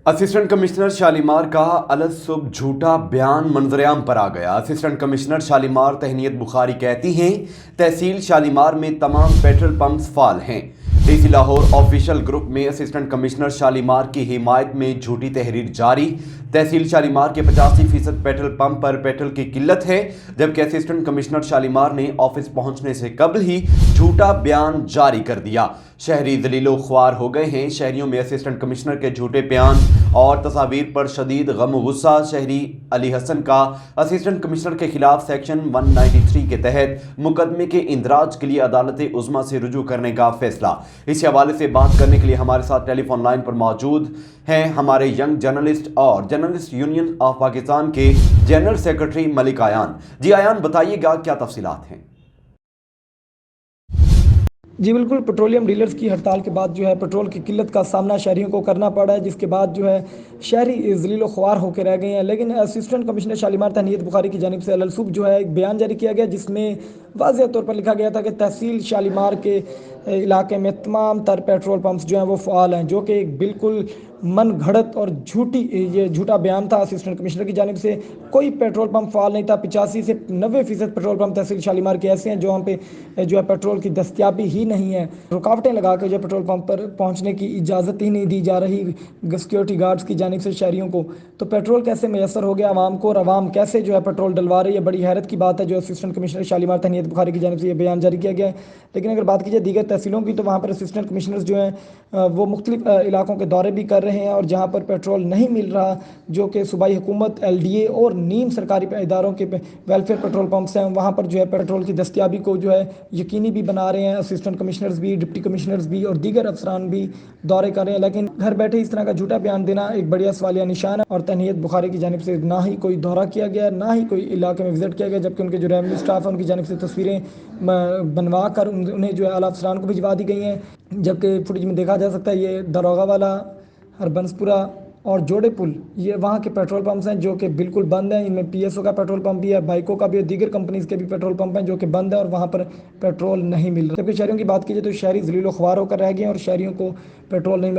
Assistant commissioner Shalimar کا الصبح جھوٹا بیان منظر عام پر آ گیا۔ اسسٹنٹ کمشنر شالیمار تہنیت بخاری کہتی ہیں تحصیل شالیمار میں تمام پیٹرول پمپس فعال ہیں۔ D C Lahore official group میں اسسٹنٹ کمشنر شالیمار کی حمایت میں جھوٹی تحریر جاری۔ تحصیل شالیمار کے 85% پیٹرول پمپ پر پیٹرول کی قلت ہے، جبکہ اسسٹنٹ کمشنر شالیمار نے آفس پہنچنے سے قبل ہی جھوٹا بیان جاری کر دیا۔ شہری ذلیل و خوار ہو گئے ہیں۔ شہریوں میں اسسٹنٹ کمشنر کے جھوٹے بیان اور تصاویر پر شدید غم و غصہ۔ شہری علی حسن کا اسسٹنٹ کمشنر کے خلاف سیکشن 193 کے تحت مقدمے کے اندراج کے لیے عدالت عظمیٰ سے رجوع کرنے کا فیصلہ۔ اس حوالے سے بات کرنے کے لیے ہمارے ساتھ ٹیلی فون لائن پر موجود ہیں ہمارے ینگ جرنلسٹ اور جرنلسٹ یونین آف پاکستان کے جنرل سیکرٹری ملک ایان۔ جی ایان، بتائیے گا کیا تفصیلات ہیں؟ جی بالکل، پیٹرولیم ڈیلرز کی ہڑتال کے بعد پیٹرول کی قلت کا سامنا شہریوں کو کرنا پڑا ہے، جس کے بعد شہری ذلیل و خوار ہو کے رہ گئے ہیں۔ لیکن اسسٹنٹ کمشنر شالیمار تہنیت بخاری کی جانب سے الصبح ایک بیان جاری کیا گیا، جس میں واضح طور پر لکھا گیا تھا کہ تحصیل شالیمار کے علاقے میں تمام تر پیٹرول پمپس وہ فعال ہیں، جو کہ ایک بالکل من گھڑت اور جھوٹا بیان تھا۔ اسسٹنٹ کمشنر کی جانب سے کوئی پیٹرول پمپ فعال نہیں تھا۔ 85 سے 90% پیٹرول پمپ تحصیل شالیمار کے ایسے ہیں جہاں پہ پیٹرول کی دستیابی ہی نہیں ہے۔ رکاوٹیں لگا کے پیٹرول پمپ پر پہنچنے کی اجازت ہی نہیں دی جا رہی سیکیورٹی گارڈز کی جانب سے شہریوں کو۔ تو پیٹرول کیسے میسر ہو گیا عوام کو، اور عوام کیسے پیٹرول ڈلوا رہی ہے، بڑی حیرت کی بات ہے جو اسسٹنٹ کمشنر شالیمار تہنیت بخاری کی جانب سے یہ بیان جاری کیا گیا ہے۔ لیکن اگر بات کی جائے دیگر تحصیلوں کی، تو وہاں پر اسسٹنٹ کمشنرز وہ مختلف علاقوں کے دورے بھی کر رہے ہیں، اور جہاں پر پیٹرول نہیں مل رہا، جو کہ صوبائی حکومت، LDA اور نیم سرکاری اداروں کے ویلفیئر پیٹرول پمپس ہیں، وہاں پر پیٹرول کی دستیابی کو یقینی بھی بنا رہے ہیں۔ اسسٹنٹ کمشنرز بھی، ڈپٹی کمشنرز بھی اور دیگر افسران بھی دورے کر رہے ہیں، لیکن گھر بیٹھے اس طرح کا جھوٹا بیان دینا ایک بڑا سوالیہ نشان ہے۔ اور تہنیت بخاری کی جانب سے نہ ہی کوئی دورہ کیا گیا، نہ ہی کوئی علاقے میں وزٹ کیا گیا، جبکہ ان کے جو ریونیو اسٹاف ہے ان کی جانب سے تصویریں بنوا کر انہیں اعلیٰ افسران کو بھجوا دی گئی ہیں، جبکہ فوٹیج میں دیکھا جا سکتا ہے یہ داروغہ والا، ہربنسپورہ اور جوڑے پل، یہ وہاں کے پیٹرول پمپس ہیں جو کہ بالکل بند ہیں۔ ان میں PSO کا پیٹرول پمپ بھی ہے، بائیکو کا بھی ہے، دیگر کمپنیز کے بھی پیٹرول پمپ ہیں جو کہ بند ہیں، اور وہاں پر پیٹرول نہیں مل رہا۔ جبکہ شہریوں کی بات کی جائے تو شہری ذلیل و خوار ہو کر رہ گئے ہیں، اور شہریوں کو پیٹرول نہیں مل